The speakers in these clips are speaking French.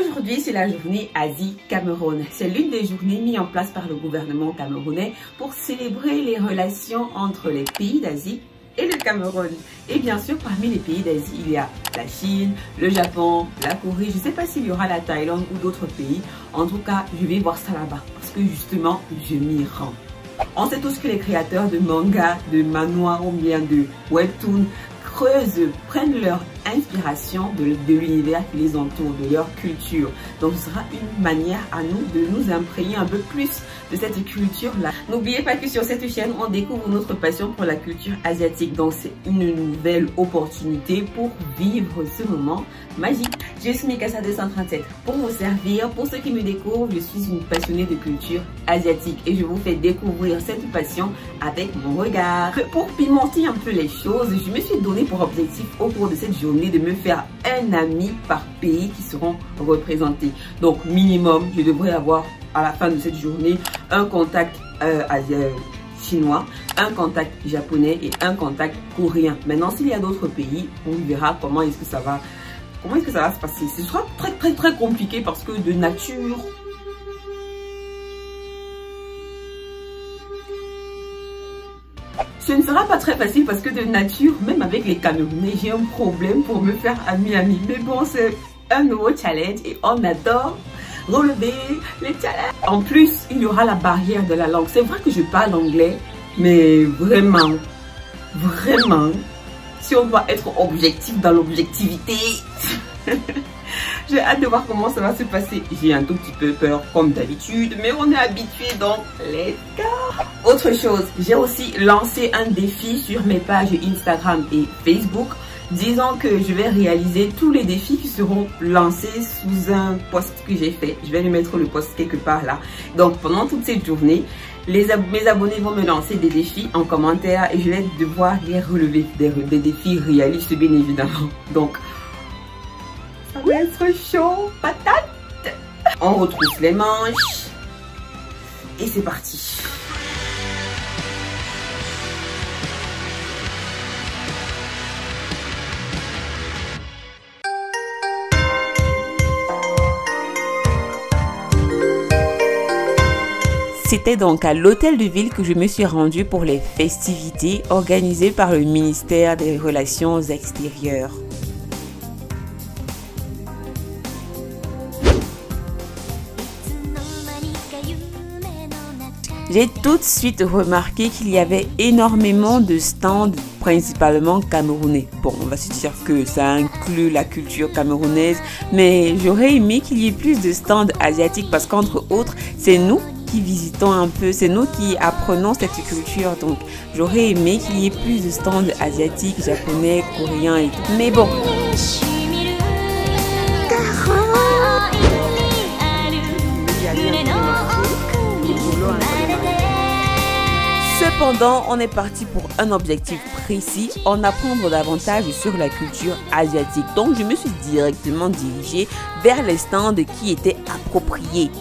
Aujourd'hui, c'est la journée Asie-Cameroun. C'est l'une des journées mises en place par le gouvernement camerounais pour célébrer les relations entre les pays d'Asie et le Cameroun. Et bien sûr, parmi les pays d'Asie, il y a la Chine, le Japon, la Corée. Je ne sais pas s'il y aura la Thaïlande ou d'autres pays. En tout cas, je vais voir ça là-bas parce que justement, je m'y rends. On sait tous que les créateurs de manga, de manhwa ou bien de webtoon prennent leur inspiration de l'univers qui les entoure, de leur culture. Donc ce sera une manière à nous de nous imprégner un peu plus de cette culture-là. N'oubliez pas que sur cette chaîne, on découvre notre passion pour la culture asiatique. Donc c'est une nouvelle opportunité pour vivre ce moment magique. Je suis Mikasa 237 pour vous servir. Pour ceux qui me découvrent, je suis une passionnée de culture asiatique et je vous fais découvrir cette passion avec mon regard. Pour pimenter un peu les choses, je me suis donné pour objectif au cours de cette journée de me faire un ami par pays qui seront représentés. Donc minimum, je devrais avoir à la fin de cette journée un contact chinois, un contact japonais et un contact coréen. Maintenant, s'il y a d'autres pays, on verra comment est-ce que ça va se passer. Ce sera très compliqué parce que de nature, ce ne sera pas très facile parce que de nature, même avec les Camerounais, j'ai un problème pour me faire ami. Mais bon, c'est un nouveau challenge et on adore relever les challenges. En plus, il y aura la barrière de la langue. C'est vrai que je parle anglais, mais vraiment, si on doit être objectif dans l'objectivité, j'ai hâte de voir comment ça va se passer. J'ai un tout petit peu peur comme d'habitude, mais on est habitué donc let's go. Autre chose, j'ai aussi lancé un défi sur mes pages Instagram et Facebook. Disons que je vais réaliser tous les défis qui seront lancés sous un post que j'ai fait. Je vais lui mettre le post quelque part là. Donc pendant toute cette journée, mes abonnés vont me lancer des défis en commentaire et je vais devoir les relever. Des défis réalistes bien évidemment. Donc ça va être chaud, patate. On retrousse les manches et c'est parti. C'était donc à l'hôtel de ville que je me suis rendue pour les festivités organisées par le ministère des Relations extérieures. J'ai tout de suite remarqué qu'il y avait énormément de stands, principalement camerounais. Bon, on va se dire que ça inclut la culture camerounaise, mais j'aurais aimé qu'il y ait plus de stands asiatiques parce qu'entre autres, c'est nous qui visitons un peu, c'est nous qui apprenons cette culture. Donc, j'aurais aimé qu'il y ait plus de stands asiatiques, japonais, coréens et tout. Mais bon. Cependant, on est parti pour un objectif précis, en apprendre davantage sur la culture asiatique. Donc, je me suis directement dirigée vers les stands qui étaient appropriés.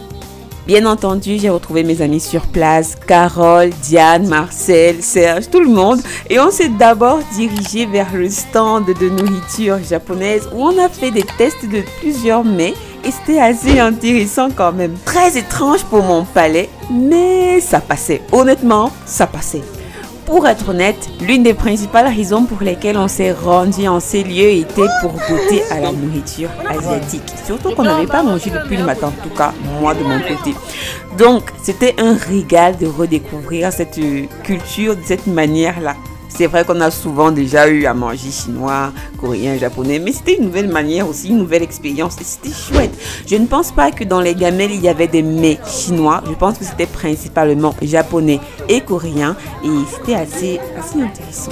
Bien entendu, j'ai retrouvé mes amis sur place, Carole, Diane, Marcel, Serge, tout le monde. Et on s'est d'abord dirigé vers le stand de nourriture japonaise où on a fait des tests de plusieurs mets. Et c'était assez intéressant quand même. Très étrange pour mon palais, mais ça passait. Honnêtement, ça passait. Pour être honnête, l'une des principales raisons pour lesquelles on s'est rendu en ces lieux était pour goûter à la nourriture asiatique. Surtout qu'on n'avait pas mangé depuis le matin, en tout cas moi de mon côté. Donc c'était un régal de redécouvrir cette culture de cette manière-là. C'est vrai qu'on a souvent déjà eu à manger chinois, coréen, japonais, mais c'était une nouvelle manière aussi, une nouvelle expérience et c'était chouette. Je ne pense pas que dans les gamelles, il y avait des mets chinois. Je pense que c'était principalement japonais et coréen et c'était assez intéressant.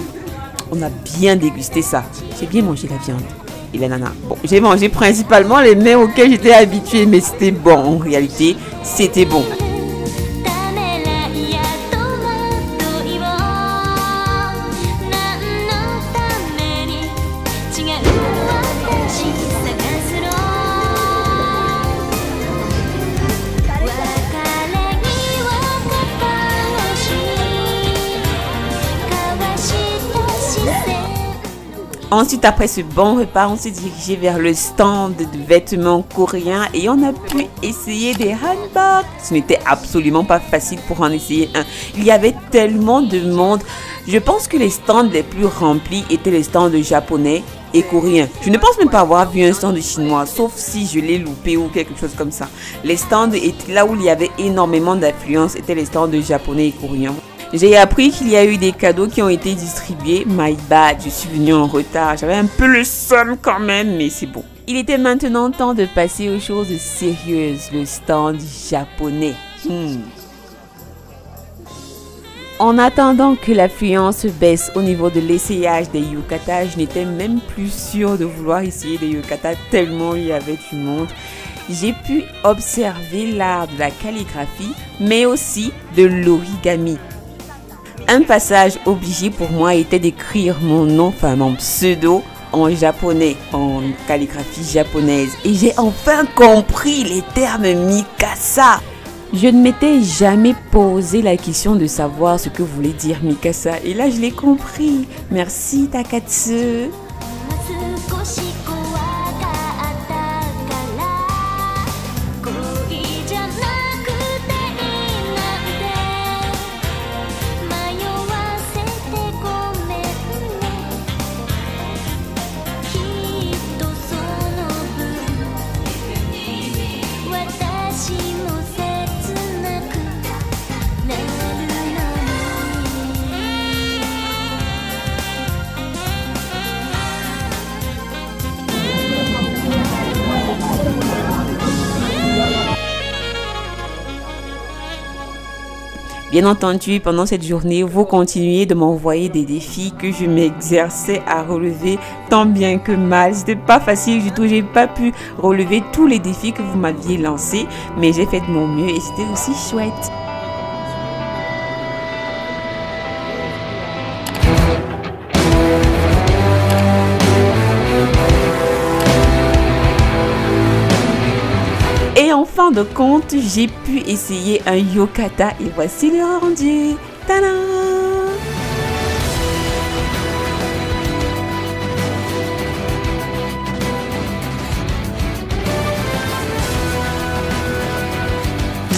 On a bien dégusté ça. J'ai bien mangé la viande et la nana. Bon, j'ai mangé principalement les mets auxquels j'étais habituée, mais c'était bon. En réalité, c'était bon. Ensuite, après ce bon repas, on s'est dirigé vers le stand de vêtements coréens et on a pu essayer des hanbok. Ce n'était absolument pas facile pour en essayer un. Il y avait tellement de monde. Je pense que les stands les plus remplis étaient les stands de japonais et coréens. Je ne pense même pas avoir vu un stand de chinois, sauf si je l'ai loupé ou quelque chose comme ça. Les stands étaient là où il y avait énormément d'affluence, étaient les stands de japonais et coréens. J'ai appris qu'il y a eu des cadeaux qui ont été distribués. My bad, je suis venue en retard. J'avais un peu le seum quand même, mais c'est bon. Il était maintenant temps de passer aux choses sérieuses, le stand japonais. En attendant que l'affluence baisse au niveau de l'essayage des yukata, je n'étais même plus sûre de vouloir essayer des yukata tellement il y avait du monde. J'ai pu observer l'art de la calligraphie, mais aussi de l'origami. Un passage obligé pour moi était d'écrire mon nom, enfin mon pseudo, en japonais, en calligraphie japonaise. Et j'ai enfin compris les termes Mikasa. Je ne m'étais jamais posé la question de savoir ce que voulait dire Mikasa. Et là, je l'ai compris. Merci Takatsu. Bien entendu, pendant cette journée, vous continuez de m'envoyer des défis que je m'exerçais à relever tant bien que mal. C'était pas facile du tout, j'ai pas pu relever tous les défis que vous m'aviez lancés, mais j'ai fait de mon mieux et c'était aussi chouette. Et en fin de compte, j'ai pu essayer un yukata et voici le rendu. Tada!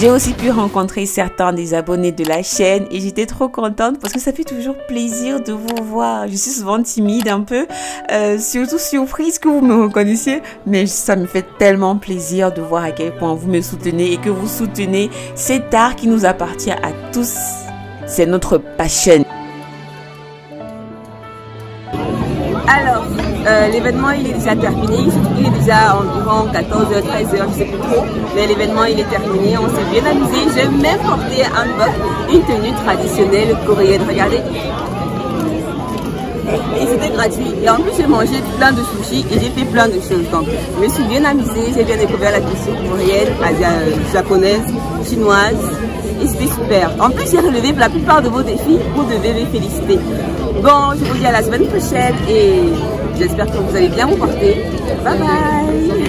J'ai aussi pu rencontrer certains des abonnés de la chaîne et j'étais trop contente parce que ça fait toujours plaisir de vous voir. Je suis souvent timide un peu, surtout surprise que vous me reconnaissiez, mais ça me fait tellement plaisir de voir à quel point vous me soutenez et que vous soutenez cet art qui nous appartient à tous. C'est notre passion. Alors, l'événement il est déjà terminé, il est déjà environ 14h, 13h, je sais plus trop, mais l'événement il est terminé, on s'est bien amusé. J'ai même porté un hanbok, une tenue traditionnelle coréenne, regardez. Et c'était gratuit, et en plus j'ai mangé plein de sushis et j'ai fait plein de choses, donc je me suis bien amusée, j'ai bien découvert la cuisine coréenne, japonaise, chinoise, et c'était super. En plus j'ai relevé la plupart de vos défis, vous devez les féliciter. Bon, je vous dis à la semaine prochaine et j'espère que vous allez bien vous porter. Bye bye.